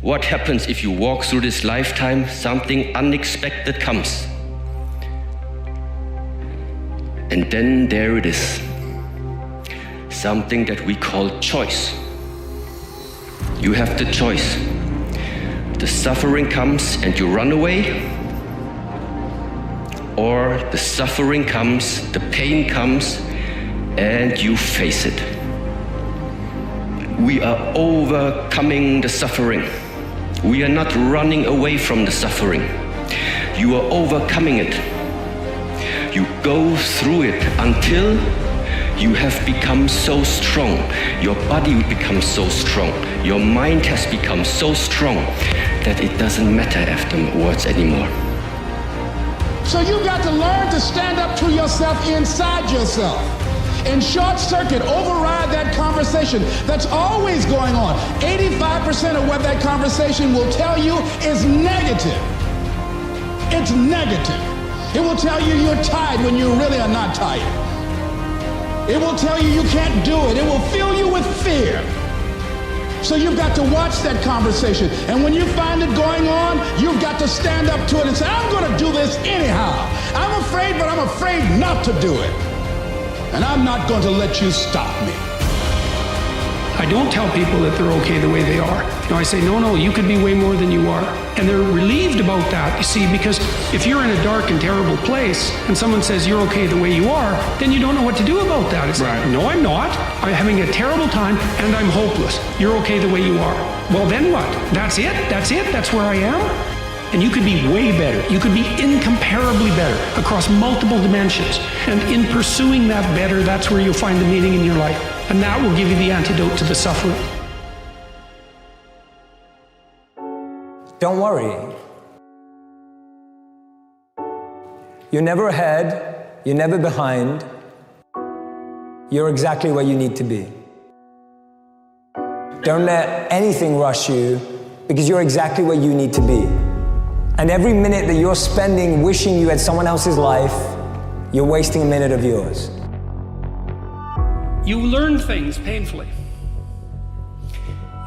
What happens if you walk through this lifetime, something unexpected comes? And then there it is. Something that we call choice. You have the choice. The suffering comes and you run away, or the suffering comes, the pain comes, and you face it. We are overcoming the suffering. We are not running away from the suffering. You are overcoming it. You go through it until you have become so strong. Your body becomes so strong. Your mind has become so strong that it doesn't matter afterwards anymore. So you got to learn to stand up to yourself inside yourself and short circuit, override that conversation that's always going on. 85% of what that conversation will tell you is negative. It's negative. It will tell you you're tired when you really are not tired. It will tell you you can't do it. It will fill you with fear. So you've got to watch that conversation. And when you find it going on, you've got to stand up to it and say, I'm going to do this anyhow. I'm afraid, but I'm afraid not to do it. And I'm not going to let you stop me. I don't tell people that they're okay the way they are. I say, no, you could be way more than you are. And they're relieved about that, you see, because if you're in a dark and terrible place and someone says you're okay the way you are, then you don't know what to do about that. It's right. No, I'm not. I'm having a terrible time and I'm hopeless. You're okay the way you are. Well, then what? That's it? That's where I am? And you could be way better. You could be incomparably better across multiple dimensions. And in pursuing that better, that's where you'll find the meaning in your life. And that will give you the antidote to the suffering. Don't worry. You're never ahead, you're never behind. You're exactly where you need to be. Don't let anything rush you, because you're exactly where you need to be. And every minute that you're spending wishing you had someone else's life, you're wasting a minute of yours. You learn things painfully.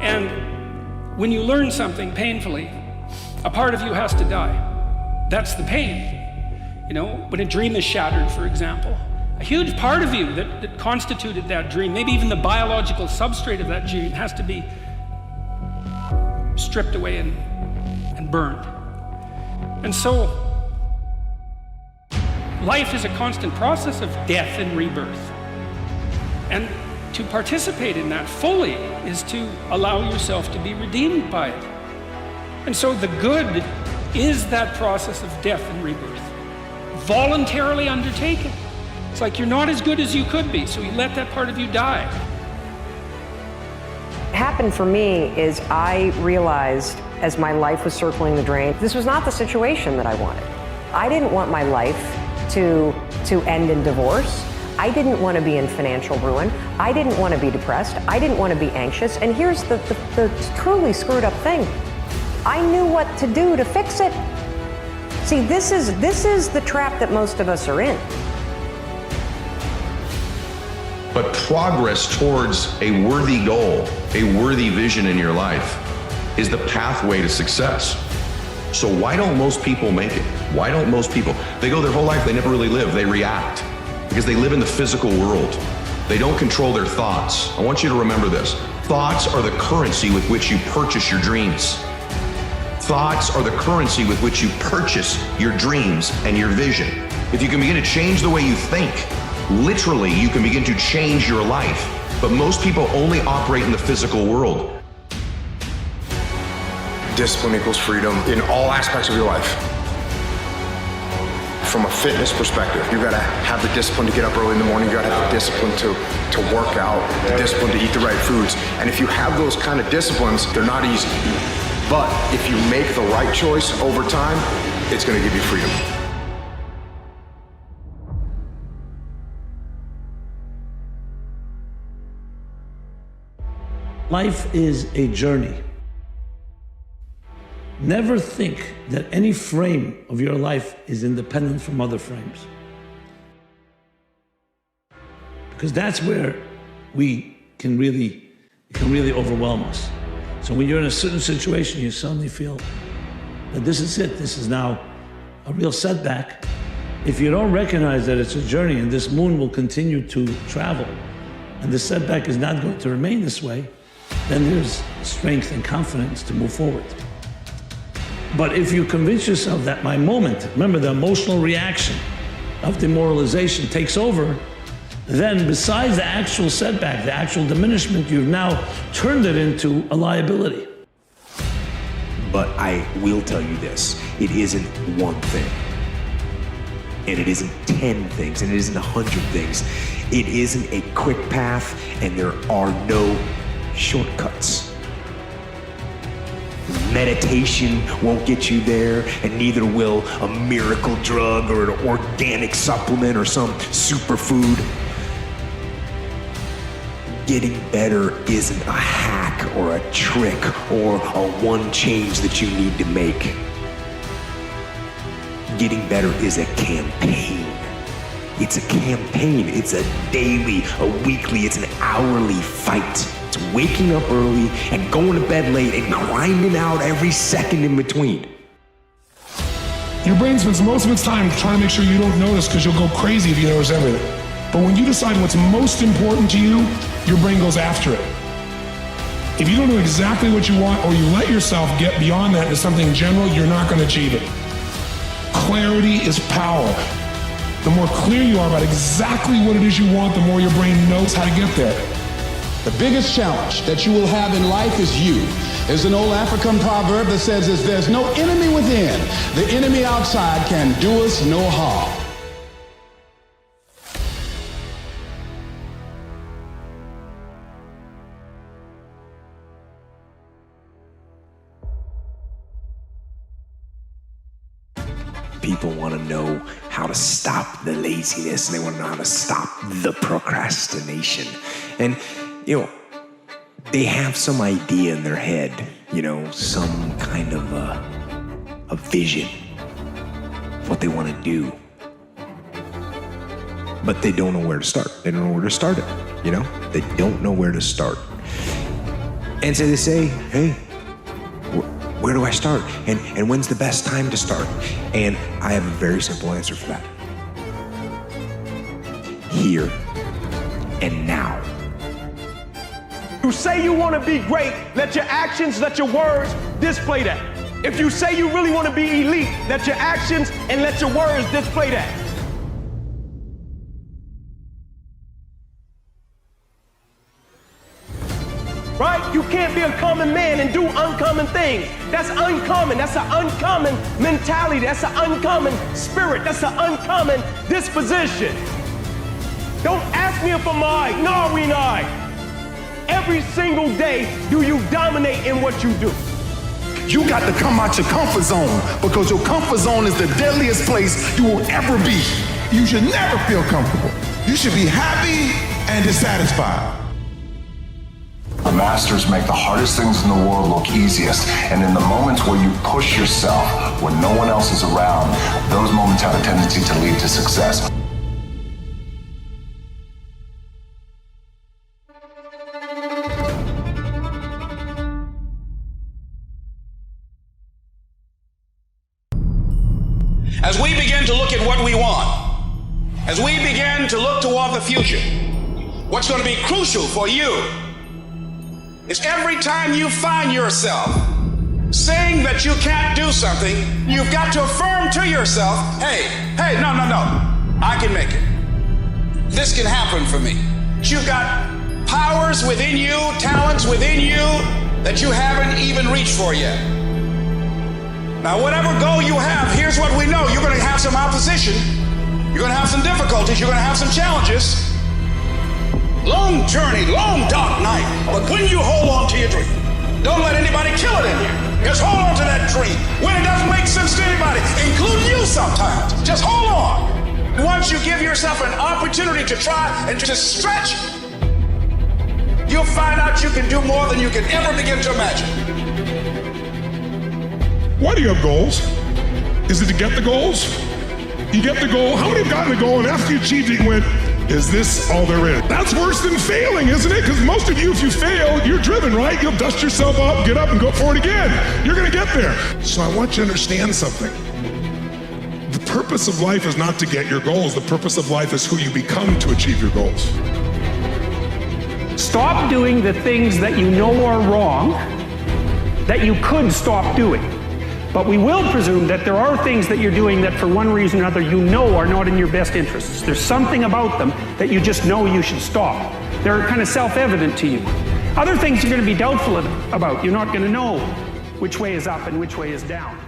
And when you learn something painfully, a part of you has to die. That's the pain. When a dream is shattered, for example, a huge part of you that constituted that dream, maybe even the biological substrate of that dream, has to be stripped away and burned. And so, life is a constant process of death and rebirth. And to participate in that fully is to allow yourself to be redeemed by it. And so the good is that process of death and rebirth, voluntarily undertaken. It's like you're not as good as you could be, so you let that part of you die. What happened for me is I realized as my life was circling the drain, this was not the situation that I wanted. I didn't want my life to end in divorce. I didn't want to be in financial ruin. I didn't want to be depressed. I didn't want to be anxious. And here's the truly screwed up thing. I knew what to do to fix it. See, this is the trap that most of us are in. But progress towards a worthy goal, a worthy vision in your life, is the pathway to success. So why don't most people make it? Why don't most people? They go their whole life, they never really live, they react. Because they live in the physical world. They don't control their thoughts. I want you to remember this. Thoughts are the currency with which you purchase your dreams. Thoughts are the currency with which you purchase your dreams and your vision. If you can begin to change the way you think, literally you can begin to change your life. But most people only operate in the physical world. Discipline equals freedom in all aspects of your life. From a fitness perspective, you gotta have the discipline to get up early in the morning, you gotta have the discipline to work out, the discipline to eat the right foods. And if you have those kind of disciplines, they're not easy. But if you make the right choice over time, it's gonna give you freedom. Life is a journey. Never think that any frame of your life is independent from other frames. Because that's where it can really overwhelm us. So when you're in a certain situation, you suddenly feel that this is it. This is now a real setback. If you don't recognize that it's a journey and this moon will continue to travel and the setback is not going to remain this way, then there's strength and confidence to move forward. But if you convince yourself that my moment, remember the emotional reaction of demoralization takes over, then besides the actual setback, the actual diminishment, you've now turned it into a liability. But I will tell you this, it isn't one thing. And it isn't 10 things, and it isn't 100 things. It isn't a quick path, and there are no shortcuts. Meditation won't get you there, and neither will a miracle drug or an organic supplement or some superfood. Getting better isn't a hack or a trick or a one change that you need to make. Getting better is a campaign. It's a campaign. It's a daily, a weekly, it's an hourly fight. It's waking up early and going to bed late and grinding out every second in between. Your brain spends most of its time trying to make sure you don't notice because you'll go crazy if you notice everything. But when you decide what's most important to you, your brain goes after it. If you don't know exactly what you want or you let yourself get beyond that into something general, you're not going to achieve it. Clarity is power. The more clear you are about exactly what it is you want, the more your brain knows how to get there. The biggest challenge that you will have in life is you. There's an old African proverb that says there's no enemy within. The enemy outside can do us no harm. People want to know how to stop the laziness, and they want to know how to stop the procrastination. And, they have some idea in their head, some kind of a vision of what they want to do. But they don't know where to start. They don't know where to start it, They don't know where to start. And so they say, hey, where do I start? And when's the best time to start? And I have a very simple answer for that. Here and now. You say you want to be great, let your actions, let your words display that. If you say you really want to be elite, let your actions and let your words display that. Right? You can't be a common man and do uncommon things. That's uncommon. That's an uncommon mentality. That's an uncommon spirit. That's an uncommon disposition. Don't ask me if I'm all right. No, we not. Every single day, do you dominate in what you do? You got to come out your comfort zone, because your comfort zone is the deadliest place you will ever be. You should never feel comfortable. You should be happy and dissatisfied. The masters make the hardest things in the world look easiest, and in the moments where you push yourself when no one else is around, those moments have a tendency to lead to success. As we begin to look at what we want, as we begin to look toward the future, what's going to be crucial for you is every time you find yourself saying that you can't do something, you've got to affirm to yourself, hey, no, I can make it. This can happen for me. You've got powers within you, talents within you that you haven't even reached for yet. Now, whatever goal you have, here's what we know. You're going to have some opposition. You're going to have some difficulties. You're going to have some challenges. Long journey, long dark night. But when you hold on to your dream, don't let anybody kill it in you. Just hold on to that dream. When it doesn't make sense to anybody, including you sometimes, just hold on. Once you give yourself an opportunity to try and to stretch, you'll find out you can do more than you can ever begin to imagine. Why do you have goals? Is it to get the goals? You get the goal. How many have gotten the goal and after you achieved it, you went, Is this all there is? That's worse than failing, isn't it? Because most of you, if you fail, you're driven, right? You'll dust yourself up, get up, and go for it again. You're going to get there. So I want you to understand something. The purpose of life is not to get your goals. The purpose of life is who you become to achieve your goals. Stop doing the things that you know are wrong that you could stop doing. But we will presume that there are things that you're doing that for one reason or another you know are not in your best interests. There's something about them that you just know you should stop. They're kind of self-evident to you. Other things you're going to be doubtful about. You're not going to know which way is up and which way is down.